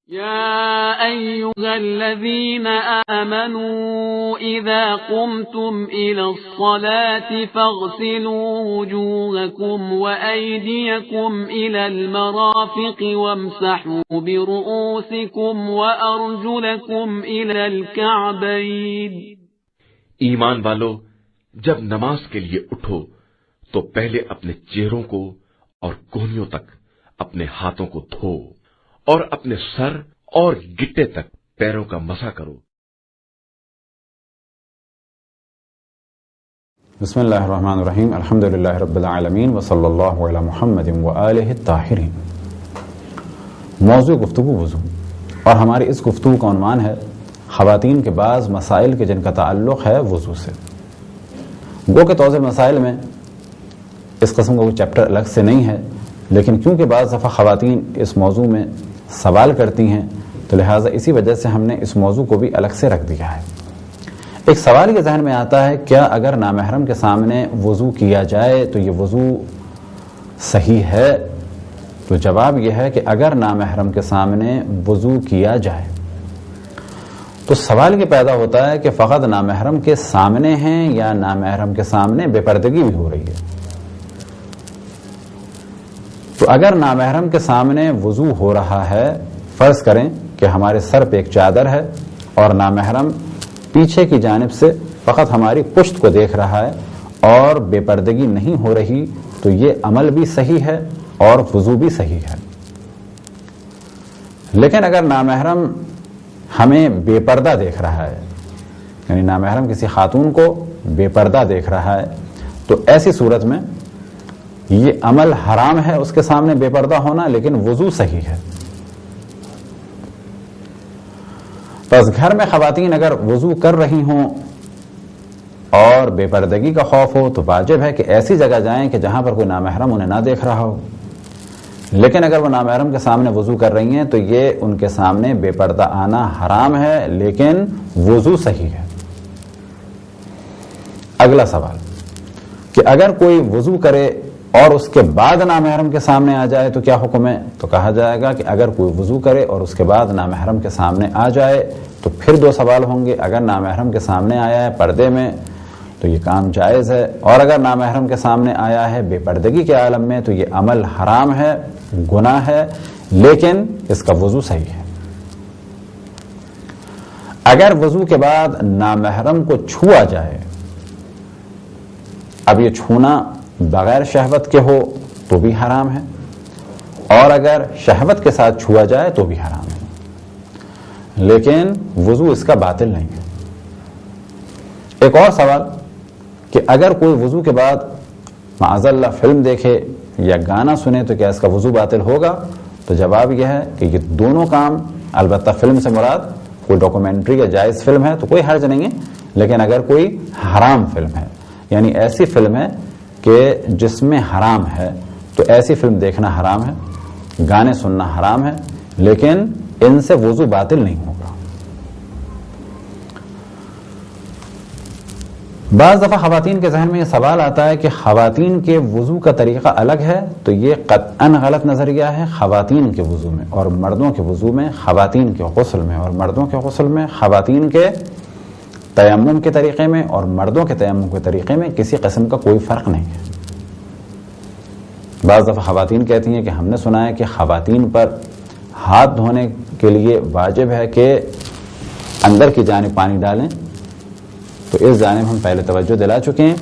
يا أيها الذين آمنوا إذا قمتم إلى الصلاة فاغسلوا وجوهكم وأيديكم إلى المرافق وامسحوا برؤوسكم وأرجلكم إلى الكعبين. ایمان والو، جب نماز کے لیے اٹھو تو پہلے اپنے چہروں کو اور کونیوں تک اپنے ہاتھوں کو دھو اور اپنے سر اور گٹے تک پیروں کا مسح کرو. بسم اللہ الرحمن الرحیم. الحمدللہ رب العالمین وصلی اللہ علی محمد وآلہ الطاہرین. موضوع گفتگو وضو، اور ہماری اس گفتگو کا عنوان ہے خواتین کے بعض مسائل کے جن کا تعلق ہے وضو سے. گو کہ توضیح مسائل میں اس قسم کا کوئی چیپٹر الگ سے نہیں ہے، لیکن کیونکہ بعض دفعہ خواتین اس موضوع میں سوال کرتی ہیں تو لہٰذا اسی وجہ سے ہم نے اس موضوع کو بھی الگ سے رکھ دیا ہے. ایک سوال یہ ذہن میں آتا ہے، کیا اگر نامحرم کے سامنے وضو کیا جائے تو یہ وضو صحیح ہے؟ تو جواب یہ ہے کہ اگر نامحرم کے سامنے وضو کیا جائے تو سوال یہ پیدا ہوتا ہے کہ فقط نامحرم کے سامنے ہیں یا نامحرم کے سامنے بے پردگی بھی ہو رہی ہے. تو اگر نامحرم کے سامنے وضو ہو رہا ہے، فرض کریں کہ ہمارے سر پہ ایک چادر ہے اور نامحرم پیچھے کی جانب سے فقط ہماری پشت کو دیکھ رہا ہے اور بے پردگی نہیں ہو رہی، تو یہ عمل بھی صحیح ہے اور وضو بھی صحیح ہے. لیکن اگر نامحرم ہمیں بے پردہ دیکھ رہا ہے، یعنی نامحرم کسی خاتون کو بے پردہ دیکھ رہا ہے، تو ایسی صورت میں یہ عمل حرام ہے اس کے سامنے بے پردہ ہونا، لیکن وضو صحیح ہے. بس گھر میں خواتین اگر وضو کر رہی ہوں اور بے پردگی کا خوف ہو تو واجب ہے کہ ایسی جگہ جائیں کہ جہاں پر کوئی نامحرم انہیں نہ دیکھ رہا ہو. لیکن اگر وہ نامحرم کے سامنے وضو کر رہی ہیں تو یہ ان کے سامنے بے پردہ آنا حرام ہے، لیکن وضو صحیح ہے. اگلا سوال کہ اگر کوئی وضو کرے اور اس کے بعد نامحرم کے سامنے آ جائے تو کیا حکم ہے؟ تو کہا جائے گا کہ اگر کوئی وضو کرے اور اس کے بعد نامحرم کے سامنے آ جائے تو پھر دو سوال ہوں گے. اگر نامحرم کے سامنے آیا ہے پردے میں تو یہ کام جائز ہے، اور اگر نامحرم کے سامنے آیا ہے بے پردگی کے عالم میں تو یہ عمل حرام ہے، گناہ ہے، لیکن اس کا وضو صحیح ہے. اگر وضو کے بعد نامحرم کو چھوا جائے، اب یہ چھونا بغیر شہوت کے ہو تو بھی حرام ہے، اور اگر شہوت کے ساتھ چھوا جائے تو بھی حرام ہے، لیکن وضو اس کا باطل نہیں ہے. ایک اور سوال کہ اگر کوئی وضو کے بعد معاذ اللہ فلم دیکھے یا گانا سنے تو کیا اس کا وضو باطل ہوگا؟ تو جواب یہ ہے کہ یہ دونوں کام، البتہ فلم سے مراد کوئی ڈاکومنٹری یا جائز فلم ہے تو کوئی حرج نہیں ہے، لیکن اگر کوئی حرام فلم ہے، یعنی ایسی فلم ہے کہ جس میں حرام ہے، تو ایسی فلم دیکھنا حرام ہے، گانے سننا حرام ہے، لیکن ان سے وضو باطل نہیں ہوگا. بعض دفعہ خواتین کے ذہن میں یہ سوال آتا ہے کہ خواتین کے وضو کا طریقہ الگ ہے، تو یہ قطعاً غلط نظریہ ہے. خواتین کے وضو میں اور مردوں کے وضو میں، خواتین کے غسل میں اور مردوں کے غسل میں، خواتین کے تیمم کے طریقے میں اور مردوں کے تیمم کے طریقے میں کسی قسم کا کوئی فرق نہیں ہے. بعض دفعہ خواتین کہتی ہیں کہ ہم نے سنا ہے کہ خواتین پر ہاتھ دھونے کے لیے واجب ہے کہ اندر کی جانب پانی ڈالیں. تو اس جانب ہم پہلے توجہ دلا چکے ہیں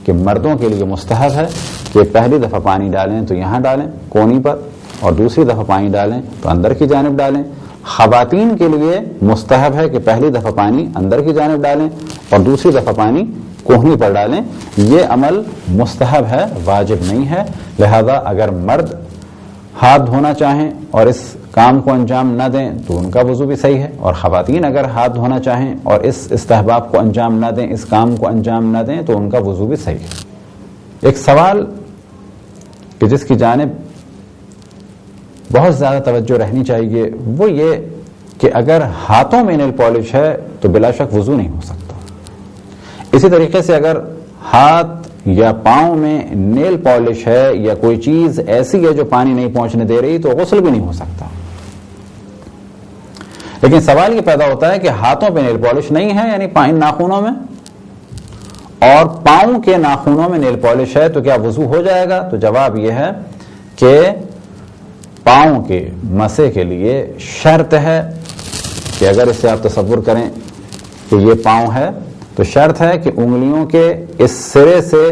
کہ مردوں کے لیے مستحب ہے کہ پہلی دفعہ پانی ڈالیں تو یہاں ڈالیں کونی پر، اور دوسری دفعہ پانی ڈالیں تو اندر کی جانب ڈالیں. خواتین کے لیے مستحب ہے کہ پہلی دفعہ پانی اندر کی جانب ڈالیں اور دوسری دفعہ پانی کوہنی پر ڈالیں. یہ عمل مستحب ہے، واجب نہیں ہے. لہذا اگر مرد ہاتھ دھونا چاہیں اور اس کام کو انجام نہ دیں تو ان کا وضو بھی صحیح ہے، اور خواتین اگر ہاتھ دھونا چاہیں اور اس استحباب کو انجام نہ دیں، اس کام کو انجام نہ دیں، تو ان کا وضو بھی صحیح ہے. ایک سوال کہ جس کی جانب بہت زیادہ توجہ رہنی چاہیے وہ یہ کہ اگر ہاتھوں میں نیل پالش ہے تو بلا شک وضو نہیں ہو سکتا. اسی طریقے سے اگر ہاتھ یا پاؤں میں نیل پالش ہے یا کوئی چیز ایسی ہے جو پانی نہیں پہنچنے دے رہی تو غسل بھی نہیں ہو سکتا. لیکن سوال یہ پیدا ہوتا ہے کہ ہاتھوں پہ نیل پالش نہیں ہے یعنی ان ناخنوں میں، اور پاؤں کے ناخنوں میں نیل پالش ہے، تو کیا وضو ہو جائے گا؟ تو جواب یہ ہے کہ پاؤں کے مسح کے لیے شرط ہے کہ اگر اسے آپ تصور کریں کہ یہ پاؤں ہے تو شرط ہے کہ انگلیوں کے اس سرے سے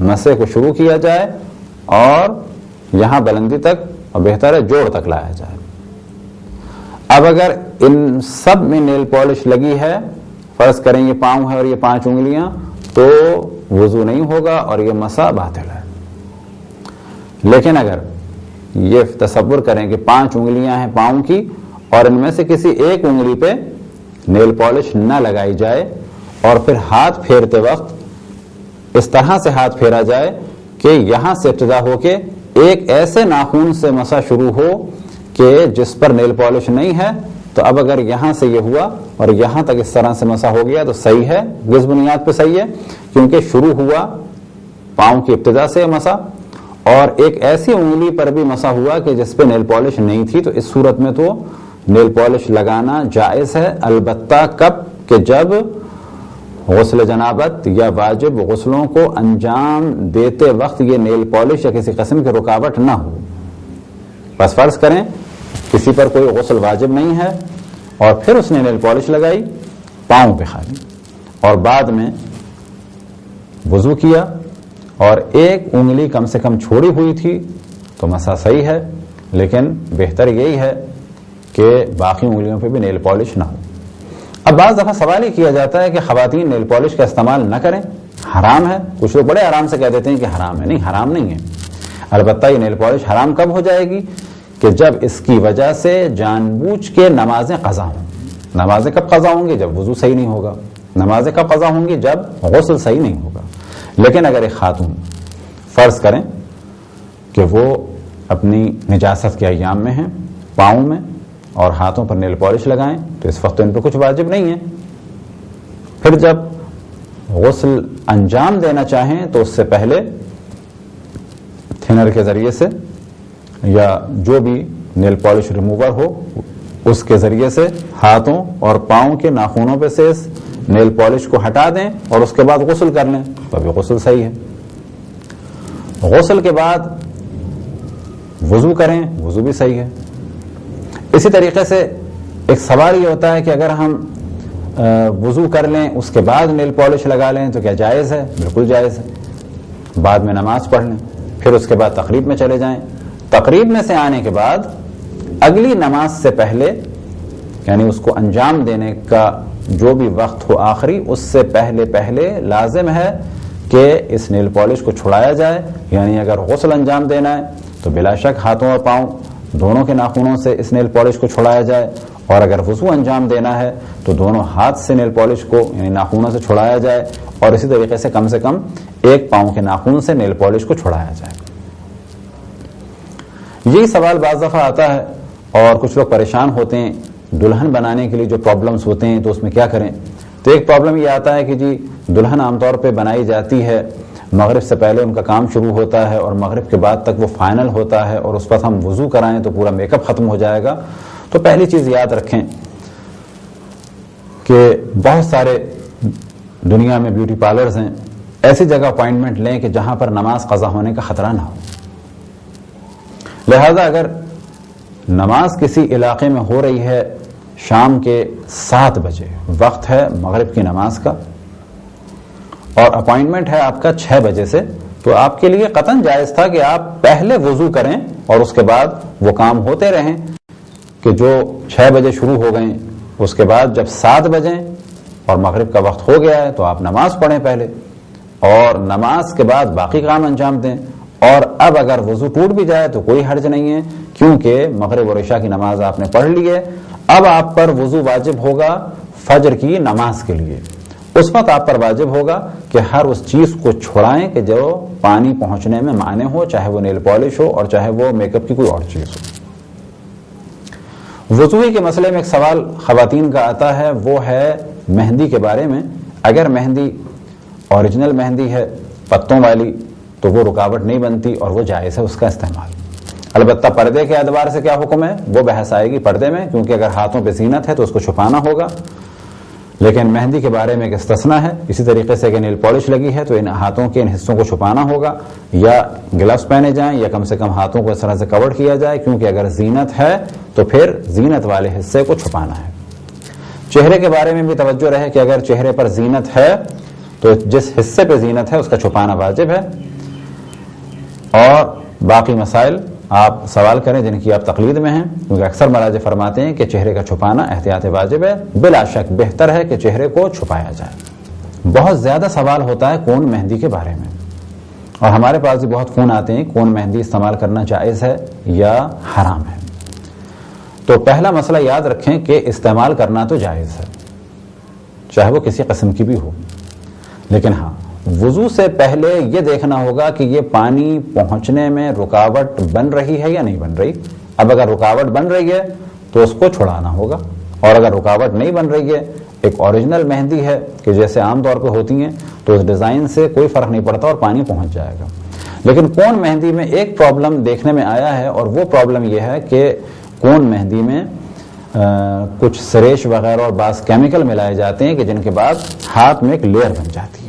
مسح کو شروع کیا جائے اور یہاں بلندی تک اور بہتر ہے جوڑ تک لایا جائے۔ اب اگر ان سب میں نیل پالش لگی ہے، فرض کریں یہ پاؤں ہے اور یہ 5 انگلیاں، تو وضو نہیں ہوگا اور یہ مسح باطل ہے۔ لیکن اگر یہ تصور کریں کہ 5 انگلیاں ہیں پاؤں کی اور ان میں سے کسی ایک انگلی پہ نیل پالش نہ لگائی جائے اور پھر ہاتھ پھیرتے وقت اس طرح سے ہاتھ پھیرا جائے کہ یہاں سے ابتدا ہو کے ایک ایسے ناخن سے مسح شروع ہو کہ جس پر نیل پالش نہیں ہے، تو اب اگر یہاں سے یہ ہوا اور یہاں تک اس طرح سے مسح ہو گیا تو صحیح ہے، کس بنیاد پہ صحیح ہے؟ کیونکہ شروع ہوا پاؤں کی ابتدا سے مسح اور ایک ایسی انگلی پر بھی مسح ہوا کہ جس پہ نیل پالش نہیں تھی، تو اس صورت میں تو نیل پالش لگانا جائز ہے، البتہ کب؟ کہ جب غسل جنابت یا واجب غسلوں کو انجام دیتے وقت یہ نیل پالش یا کسی قسم کی رکاوٹ نہ ہو۔ بس فرض کریں کسی پر کوئی غسل واجب نہیں ہے اور پھر اس نے نیل پالش لگائی پاؤں پہ خالی، اور بعد میں وضو کیا اور ایک انگلی کم سے کم چھوڑی ہوئی تھی تو مسح صحیح ہے، لیکن بہتر یہی ہے کہ باقی انگلیوں پہ بھی نیل پالش نہ ہو۔ اب بعض دفعہ سوال یہ کیا جاتا ہے کہ خواتین نیل پالش کا استعمال نہ کریں، حرام ہے۔ کچھ لوگ بڑے آرام سے کہہ دیتے ہیں کہ حرام ہے۔ نہیں، حرام نہیں ہے، البتہ یہ نیل پالش حرام کب ہو جائے گی؟ کہ جب اس کی وجہ سے جان بوجھ کے نمازیں قضا ہوں۔ نمازیں کب قضا ہوں گی؟ جب وضو صحیح نہیں ہوگا۔ نمازیں کب قضا ہوں گی؟ جب غسل صحیح نہیں ہوگا۔ لیکن اگر ایک خاتون فرض کریں کہ وہ اپنی نجاست کے ایام میں ہیں، پاؤں میں اور ہاتھوں پر نیل پالش لگائیں، تو اس وقت تو ان پہ کچھ واجب نہیں ہے۔ پھر جب غسل انجام دینا چاہیں تو اس سے پہلے تھنر کے ذریعے سے یا جو بھی نیل پالش ریموور ہو اس کے ذریعے سے ہاتھوں اور پاؤں کے ناخنوں پہ سے اس نیل پالش کو ہٹا دیں اور اس کے بعد غسل کر لیں، تو ابھی غسل صحیح ہے۔ غسل کے بعد وضو کریں، وضو بھی صحیح ہے۔ اسی طریقے سے ایک سوال یہ ہوتا ہے کہ اگر ہم وضو کر لیں اس کے بعد نیل پالش لگا لیں تو کیا جائز ہے؟ بالکل جائز ہے۔ بعد میں نماز پڑھ لیں، پھر اس کے بعد تقریب میں چلے جائیں، تقریب میں سے آنے کے بعد اگلی نماز سے پہلے یعنی اس کو انجام دینے کا جو بھی وقت ہو آخری، اس سے پہلے لازم ہے کہ اس نیل پالش کو چھڑایا جائے۔ یعنی اگر غسل انجام دینا ہے تو بلا شک ہاتھوں اور پاؤں دونوں کے ناخنوں سے اس نیل پالش کو چھڑایا جائے، اور اگر وضو انجام دینا ہے تو دونوں ہاتھ سے نیل پالش کو یعنی ناخنوں سے چھڑایا جائے، اور اسی طریقے سے کم ایک پاؤں کے ناخن سے نیل پالش کو چھڑایا جائے۔ یہی سوال بعض دفعہ آتا ہے اور کچھ لوگ پریشان ہوتے ہیں دلہن بنانے کے لیے جو پرابلمز ہوتے ہیں تو اس میں کیا کریں۔ تو ایک پرابلم یہ آتا ہے کہ جی دلہن عام طور پہ بنائی جاتی ہے مغرب سے پہلے، ان کا کام شروع ہوتا ہے اور مغرب کے بعد تک وہ فائنل ہوتا ہے، اور اس وقت ہم وضو کرائیں تو پورا میک اپ ختم ہو جائے گا۔ تو پہلی چیز یاد رکھیں کہ بہت سارے دنیا میں بیوٹی پارلرز ہیں، ایسی جگہ اپائنٹمنٹ لیں کہ جہاں پر نماز قضا ہونے کا خطرہ نہ ہو۔ لہذا اگر نماز کسی علاقے میں ہو رہی ہے شام کے 7 بجے، وقت ہے مغرب کی نماز کا، اور اپائنٹمنٹ ہے آپ کا 6 بجے سے، تو آپ کے لیے قطعاً جائز تھا کہ آپ پہلے وضو کریں اور اس کے بعد وہ کام ہوتے رہیں کہ جو 6 بجے شروع ہو گئے، اس کے بعد جب 7 بجے اور مغرب کا وقت ہو گیا ہے تو آپ نماز پڑھیں پہلے، اور نماز کے بعد باقی کام انجام دیں۔ اور اب اگر وضو ٹوٹ بھی جائے تو کوئی حرج نہیں ہے، کیونکہ مغرب اور عشاء کی نماز آپ نے پڑھ لی ہے۔ اب آپ پر وضو واجب ہوگا فجر کی نماز کے لیے۔ اس وقت آپ پر واجب ہوگا کہ ہر اس چیز کو چھوڑائیں کہ جو پانی پہنچنے میں مانع ہو، چاہے وہ نیل پالش ہو اور چاہے وہ میک اپ کی کوئی اور چیز ہو۔ وضوئی کے مسئلے میں ایک سوال خواتین کا آتا ہے، وہ ہے مہندی کے بارے میں۔ اگر مہندی اوریجنل مہندی ہے پتوں والی تو وہ رکاوٹ نہیں بنتی اور وہ جائز ہے اس کا استعمال۔ البتہ پردے کے اعتبار سے کیا حکم ہے وہ بحث آئے گی پردے میں، کیونکہ اگر ہاتھوں پہ زینت ہے تو اس کو چھپانا ہوگا، لیکن مہندی کے بارے میں ایک استثنا ہے۔ اسی طریقے سے اگر نیل پالش لگی ہے تو ان ہاتھوں کے ان حصوں کو چھپانا ہوگا، یا گلوز پہنے جائیں یا کم سے کم ہاتھوں کو اس طرح سے کور کیا جائے، کیونکہ اگر زینت ہے تو پھر زینت والے حصے کو چھپانا ہے۔ چہرے کے بارے میں بھی توجہ رہے کہ اگر چہرے پر زینت ہے تو جس حصے پہ زینت ہے اس کا چھپانا واجب ہے، اور باقی مسائل آپ سوال کریں جن کی آپ تقلید میں ہیں، کیونکہ اکثر مراجع فرماتے ہیں کہ چہرے کا چھپانا احتیاط واجب ہے، بلا شک بہتر ہے کہ چہرے کو چھپایا جائے۔ بہت زیادہ سوال ہوتا ہے کون مہندی کے بارے میں، اور ہمارے پاس بھی بہت فون آتے ہیں کون مہندی استعمال کرنا جائز ہے یا حرام ہے۔ تو پہلا مسئلہ یاد رکھیں کہ استعمال کرنا تو جائز ہے، چاہے وہ کسی قسم کی بھی ہو، لیکن ہاں وضو سے پہلے یہ دیکھنا ہوگا کہ یہ پانی پہنچنے میں رکاوٹ بن رہی ہے یا نہیں بن رہی۔ اب اگر رکاوٹ بن رہی ہے تو اس کو چھڑانا ہوگا، اور اگر رکاوٹ نہیں بن رہی ہے، ایک اوریجنل مہندی ہے کہ جیسے عام طور پہ ہوتی ہیں تو اس ڈیزائن سے کوئی فرق نہیں پڑتا اور پانی پہنچ جائے گا۔ لیکن کون مہندی میں ایک پرابلم دیکھنے میں آیا ہے، اور وہ پرابلم یہ ہے کہ کون مہندی میں کچھ سریش وغیرہ اور بعض کیمیکل ملائے جاتے ہیں کہ جن کے بعد ہاتھ میں ایک لیئر بن جاتی ہے۔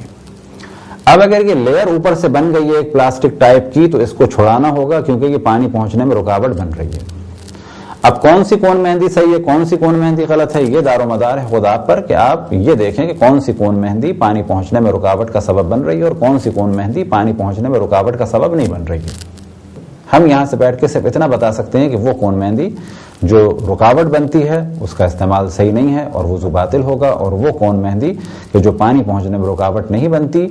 اب اگر یہ لیئر اوپر سے بن گئی ہے ایک پلاسٹک ٹائپ کی تو اس کو چھڑانا ہوگا، کیونکہ یہ پانی پہنچنے میں رکاوٹ بن رہی ہے۔ اب کون سی کون مہندی صحیح ہے کون سی کون مہندی غلط ہے، یہ دار و مدار ہے خود آپ پر کہ آپ یہ دیکھیں کہ کون سی کون مہندی پانی پہنچنے میں رکاوٹ کا سبب بن رہی ہے اور کون سی کون مہندی پانی پہنچنے میں رکاوٹ کا سبب نہیں بن رہی ہے۔ ہم یہاں سے بیٹھ کے صرف اتنا بتا سکتے ہیں کہ وہ کون مہندی جو رکاوٹ بنتی ہے اس کا استعمال صحیح نہیں ہے اور وضو باطل ہوگا، اور وہ کون مہندی کہ جو پانی پہنچنے میں رکاوٹ نہیں بنتی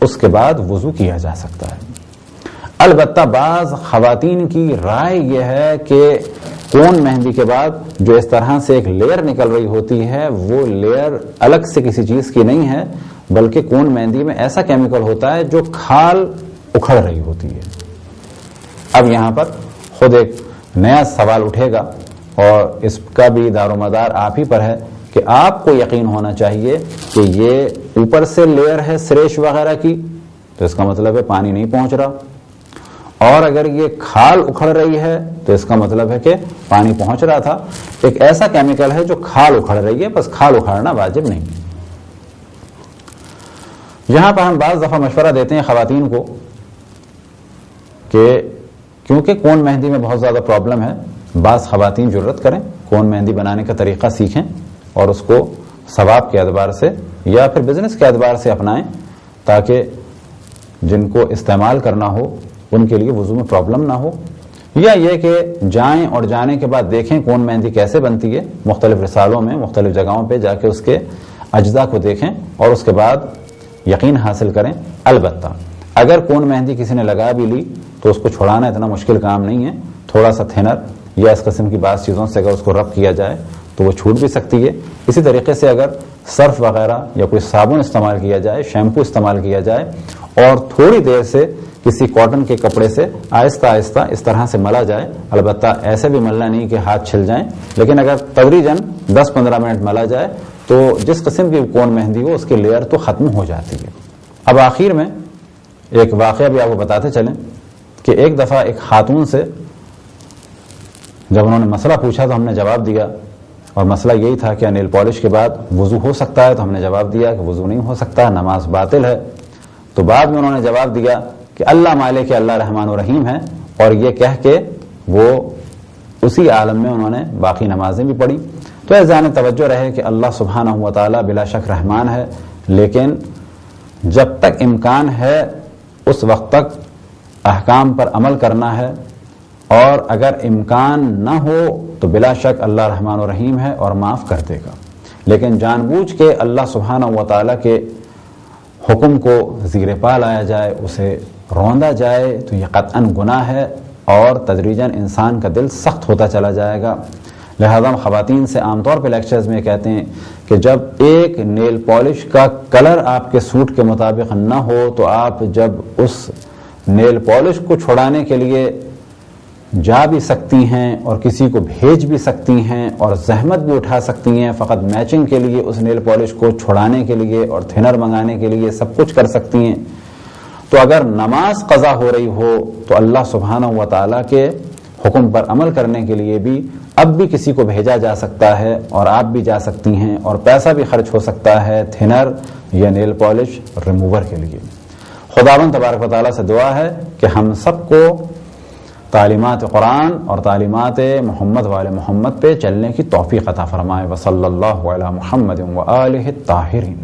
اس کے بعد وضو کیا جا سکتا ہے۔ البتہ بعض خواتین کی رائے یہ ہے کہ کون مہندی کے بعد جو اس طرح سے ایک لیئر نکل رہی ہوتی ہے وہ لیئر الگ سے کسی چیز کی نہیں ہے، بلکہ کون مہندی میں ایسا کیمیکل ہوتا ہے جو کھال اکھڑ رہی ہوتی ہے۔ اب یہاں پر خود ایک نیا سوال اٹھے گا، اور اس کا بھی دار و مدار آپ ہی پر ہے کہ آپ کو یقین ہونا چاہیے کہ یہ اوپر سے لیئر ہے سریش وغیرہ کی تو اس کا مطلب ہے پانی نہیں پہنچ رہا، اور اگر یہ کھال اکھڑ رہی ہے تو اس کا مطلب ہے کہ پانی پہنچ رہا تھا۔ ایک ایسا کیمیکل ہے جو کھال اکھڑ رہی ہے، بس کھال اکھڑنا واجب نہیں۔ یہاں پر ہم بعض دفعہ مشورہ دیتے ہیں خواتین کو کہ کیونکہ کون مہندی میں بہت زیادہ پرابلم ہے، بعض خواتین جرت کریں کون مہندی بنانے کا طریقہ سیکھیں اور اس کو ثواب کے اعتبار سے یا پھر بزنس کے اعتبار سے اپنائیں، تاکہ جن کو استعمال کرنا ہو ان کے لیے وضو میں پرابلم نہ ہو، یا یہ کہ جائیں اور جانے کے بعد دیکھیں کون مہندی کیسے بنتی ہے، مختلف رسالوں میں مختلف جگہوں پہ جا کے اس کے اجزاء کو دیکھیں اور اس کے بعد یقین حاصل کریں۔ البتہ اگر کون مہندی کسی نے لگا بھی لی تو اس کو چھڑانا اتنا مشکل کام نہیں ہے، تھوڑا سا تھنر یا اس قسم کی بعض چیزوں سے اگر اس کو رب کیا جائے تو وہ چھوٹ بھی سکتی ہے۔ اسی طریقے سے اگر سرف وغیرہ یا کوئی صابن استعمال کیا جائے، شیمپو استعمال کیا جائے اور تھوڑی دیر سے کسی کاٹن کے کپڑے سے آہستہ آہستہ اس طرح سے ملا جائے، البتہ ایسے بھی ملنا نہیں کہ ہاتھ چھل جائیں، لیکن اگر تدریجاً 10-15 منٹ ملا جائے تو جس قسم کی کون مہندی ہو اس کی لیئر تو ختم ہو جاتی ہے۔ اب آخر میں ایک واقعہ بھی آپ کو بتاتے چلیں کہ ایک دفعہ ایک خاتون سے جب انہوں نے مسئلہ پوچھا تو ہم نے جواب دیا، اور مسئلہ یہی تھا کہ نیل پالش کے بعد وضو ہو سکتا ہے، تو ہم نے جواب دیا کہ وضو نہیں ہو سکتا، نماز باطل ہے۔ تو بعد میں انہوں نے جواب دیا کہ اللہ مالک کہ اللہ رحمان و رحیم ہے، اور یہ کہہ کے وہ اسی عالم میں انہوں نے باقی نمازیں بھی پڑھی۔ تو اس ذہن توجہ رہے کہ اللہ سبحانہ و تعالیٰ بلا شک رحمان ہے، لیکن جب تک امکان ہے اس وقت تک احکام پر عمل کرنا ہے، اور اگر امکان نہ ہو تو بلا شک اللہ رحمان و رحیم ہے اور معاف کر دے گا، لیکن جان بوجھ کے اللہ سبحانہ و تعالیٰ کے حکم کو زیر پا لایا جائے، اسے روندا جائے تو یہ قطعاً گناہ ہے، اور تدریجاً انسان کا دل سخت ہوتا چلا جائے گا۔ لہذا ہم خواتین سے عام طور پہ لیکچرز میں کہتے ہیں کہ جب ایک نیل پالش کا کلر آپ کے سوٹ کے مطابق نہ ہو تو آپ جب اس نیل پالش کو چھڑانے کے لیے جا بھی سکتی ہیں اور کسی کو بھیج بھی سکتی ہیں اور زحمت بھی اٹھا سکتی ہیں فقط میچنگ کے لیے اس نیل پالش کو چھڑانے کے لیے اور تھنر منگانے کے لیے سب کچھ کر سکتی ہیں، تو اگر نماز قضا ہو رہی ہو تو اللہ سبحانہ و تعالیٰ کے حکم پر عمل کرنے کے لیے بھی اب بھی کسی کو بھیجا جا سکتا ہے، اور آپ بھی جا سکتی ہیں، اور پیسہ بھی خرچ ہو سکتا ہے تھنر یا نیل پالش ریموور کے لیے۔ خداوند تبارک و تعالیٰ سے دعا ہے کہ ہم سب کو تعلیمات قرآن اور تعلیمات محمد وآل محمد پہ چلنے کی توفیق عطا فرمائے۔ وصلی اللہ علی محمد وآلہ الطاہرین۔